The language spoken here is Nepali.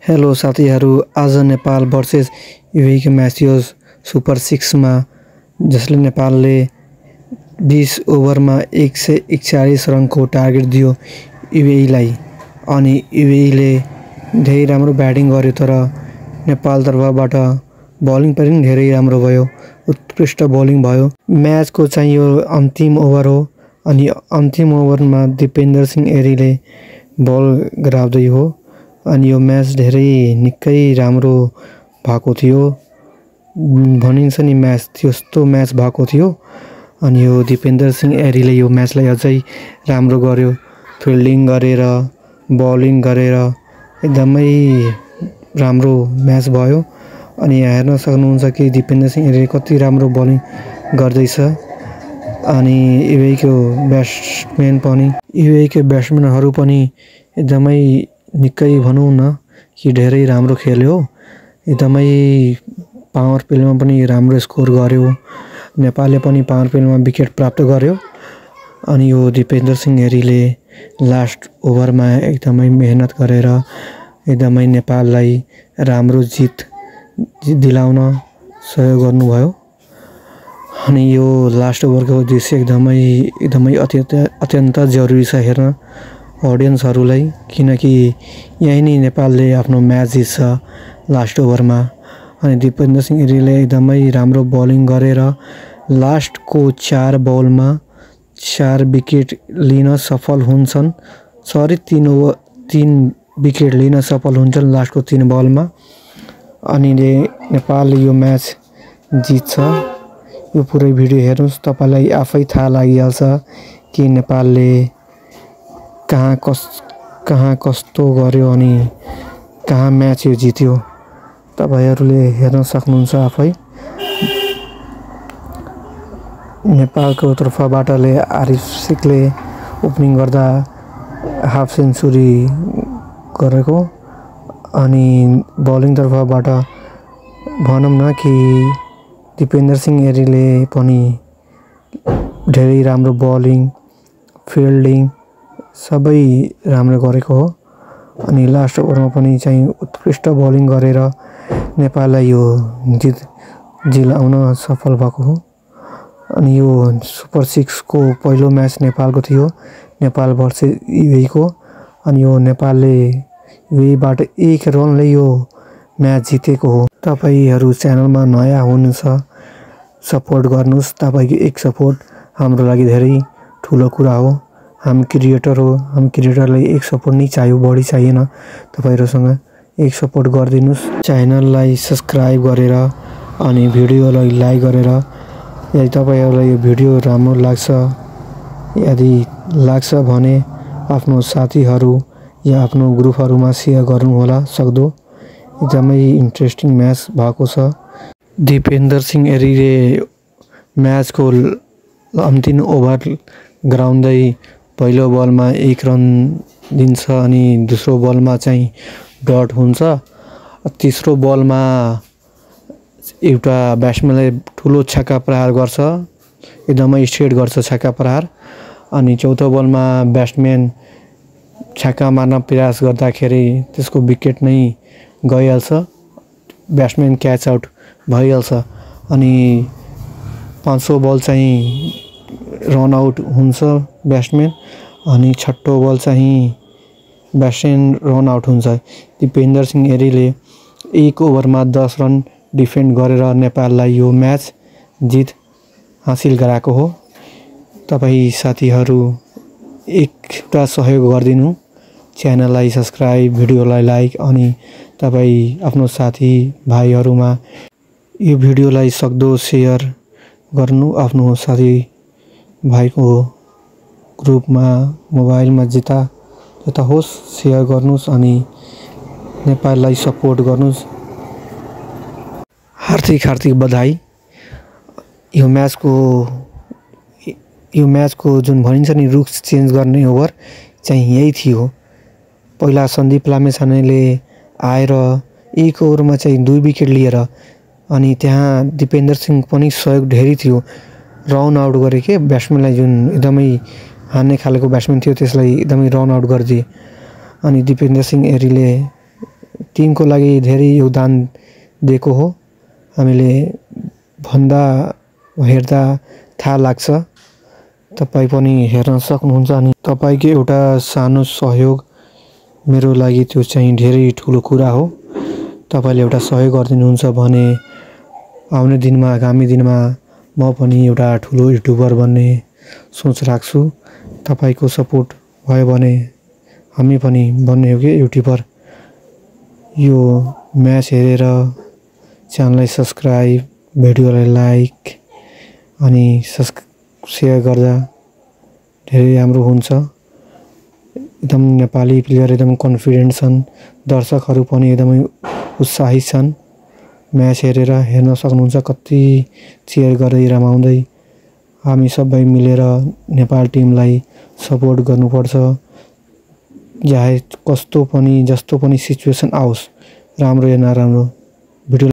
हेलो साथीहरू, आज नेपाल भर्सेस युएई को म्याच थियो सुपर 6 मा, जसले नेपालले 20 ओभरमा 141 रनको टार्गेट दियो युएईलाई। अनि युएईले धेरै राम्रो ब्याटिङ गर्यो, तर नेपाल तर्फबाट बलिङ पनि धेरै राम्रो भयो, उत्कृष्ट बलिङ भयो। म्याचको चाहिँ यो अन्तिम ओभर हो, अनि अन्तिम ओभरमा दिपेन्द्र सिंह एरीले बल गराउँदै हो। अनि यो म्याच धेरै निकै राम्रो भएको थियो, भनिन्छ नि म्याच त्यस्तो म्याच भएको थियो। अनि यो दिपेन्द्र सिंह एरीले यो म्याचलाई अझै राम्रो गर्यो, फिल्डिङ गरेर बलिङ गरेर एकदमै राम्रो म्याच भयो। अनि हेर्न सक्नुहुन्छ कि दिपेन्द्र सिंह एरीले कति राम्रो बलिङ गर्दैछ। अनि युएईको ब्याट्सम्यानहरू पनि एकदमै निकै भनौँ न कि धेरै राम्रो खेल्यो, एकदमै पावर प्लेमा पनि राम्रो स्कोर गर्यो। नेपालले पनि पावर प्लेमा विकेट प्राप्त गर्यो। अनि यो दिपेन्द्र सिंह एरीले लास्ट ओभरमा एकदमै मेहनत गरेर एकदमै नेपाललाई राम्रो जित दिलाउन सहयोग गर्नुभयो। अनि यो लास्ट ओभरको दृश्य एकदमै अत्यन्त जरुरी छ हेर्न अडियन्सहरूलाई, किनकि यही नै नेपालले आफ्नो म्याच जित्छ लास्ट ओभरमा। अनि दिपेन्द्र सिंह एरीले एकदमै राम्रो बलिङ गरेर लास्टको 4 बलमा 4 विकेट लिन सफल हुन्छन्। 3 विकेट लिन सफल हुन्छन् लास्टको 3 बलमा। अनि नेपालले यो म्याच जित्छ। यो पुरै भिडियो हेर्नुहोस्, तपाईलाई आफै थाहा लागिहाल्छ कि नेपालले कहाँ कस्तो गर्यो अनि कहाँ म्याच यो जित्यो। तपाईहरूले हेर्न सक्नुहुन्छ आफै। नेपालको तर्फबाटले आरिफ शेखले ओपनिङ गर्दा हाफ सेन्चुरी गरेको। अनि बलिङ तर्फबाट भनौँ न कि दिपेन्द्र सिंह एरीले पनि धेरै राम्रो बलिङ फिल्डिङ सबै राम्रो गरेको हो। अनि लास्ट ओभरमा पनि चाहिँ उत्कृष्ट बलिङ गरेर नेपाललाई यो जित दिलाउन सफल भएको हो। अनि यो सुपर 6 को पहिलो म्याच नेपालको थियो, नेपाल भर्सेस युएई को। अनि यो नेपालले युएईबाट 1 रनले यो म्याच जितेको हो। तपाईहरू च्यानलमा नयाँ हुनुहुन्छ, सपोर्ट गर्नुहोस्। तपाईको एक सपोर्ट हाम्रो लागि धेरै ठुलो कुरा हो। हामी क्रिएटर हो, हामी क्रिएटरलाई एक सपोर्ट नै चाहियो, बढी चाहिएन। तपाईहरुसँग एक सपोर्ट गरिदिनुस्। च्यानललाई सब्स्क्राइब गरेर अनि भिडियोलाई लाइक गरेर, यदि तपाईहरुलाई यो भिडियो राम्रो लाग्छ भने आफ्नो साथीहरु या आफ्नो ग्रुपहरुमा शेयर गर्नु होला सक्दो। एकदमै इन्ट्रेस्टिङ म्याच भएको छ। दिपेन्द्र सिंह एरीले म्याचको अन्तिम ओभर गराउँदै पहिलो बलमा 1 रन दिन्छ, अनि दोस्रो बलमा चाहिँ डट हुन्छ। तेस्रो बलमा एउटा ब्याट्सम्यानले ठुलो छक्का प्रहार गर्छ, एकदमै स्ट्रेट गर्छ छक्का प्रहार। अनि चौथो बलमा ब्याट्सम्यान छक्का मार्न प्रयास गर्दाखेरि त्यसको विकेट नै गइहाल्छ, ब्याट्सम्यान क्याच आउट भइहाल्छ। अनि पाँचौं बल चाहिँ रन आउट हुन्छ ब्याट्सम्यान, अनि छठौं बल चाहिँ ब्याट्सम्यान रन आउट हुन्छ। दिपेन्द्र सिंह एरीले 1 ओभरमा 10 रन डिफेन्ड गरेर नेपाललाई यो म्याच जित हासिल गराएको हो। तपाई साथीहरु एउटा सहयोग गरिदिनु, च्यानललाई सब्स्क्राइब, भिडियोलाई लाइक, अनि तपाई आफ्नो साथी भाइहरुमा यो भिडियोलाई सक्दो शेयर गर्नु। आफ्नो साथी भाइको ग्रुपमा मोबाइलमा जता होस् शेयर गर्नुस् अनि नेपाललाई सपोर्ट गर्नुस्। हार्दिक बधाई। यो म्याचको जुन भनिन्छ नि रुल्स चेन्ज गर्ने ओभर चाहिँ यही थियो। पहिला सन्दीप लामेछानेले आएर 1 ओभरमा चाहिँ 2 विकेट लिएर, अनि त्यहाँ दिपेन्द्र सिंह पनि सहयोग धेरै थियो, रन आउट गरे के ब्याट्सम्यानलाई, जुन एकदमै हान्ने खालको ब्याट्सम्यान थियो त्यसलाई एकदमै रन आउट गरिदिए। अनि दिपेन्द्र सिंह एरीले टिमको लागि धेरै योगदान दिएको हो। हामीले भन्दा हेर्दा थाहा लाग्छ। तपाईँ पनि हेर्न सक्नुहुन्छ अनि तपाईँको एउटा सानो सहयोग मेरो लागि त्यो चाहिँ धेरै ठुलो कुरा हो। तपाईँले एउटा सहयोग गरिदिनुहुन्छ भने आउने दिनमा आगामी दिनमा म पनि एउटा ठुलो युट्युबर बन्ने सोच राख्छु। तपाईँको सपोर्ट भयो भने हामी पनि बन्ने हो कि युट्युबर। यो म्याच हेरेर च्यानललाई सब्सक्राइब, भिडियोलाई लाइक अनि सेयर गर्दा धेरै राम्रो हुन्छ। एकदम नेपाली प्लेयर एकदम कन्फिडेन्ट छन्, दर्शकहरू पनि एकदमै उत्साहित छन्। म्याच हेरेर हेर्न सक्नुहुन्छ कति चियर गर्दै रमाउँदै। हामी सबै मिलेर नेपाल टिमलाई सपोर्ट गर्नुपर्छ। चाहे कस्तो पनि जस्तो पनि सिचुएसन आओस्, राम्रो या नराम्रो। भिडियो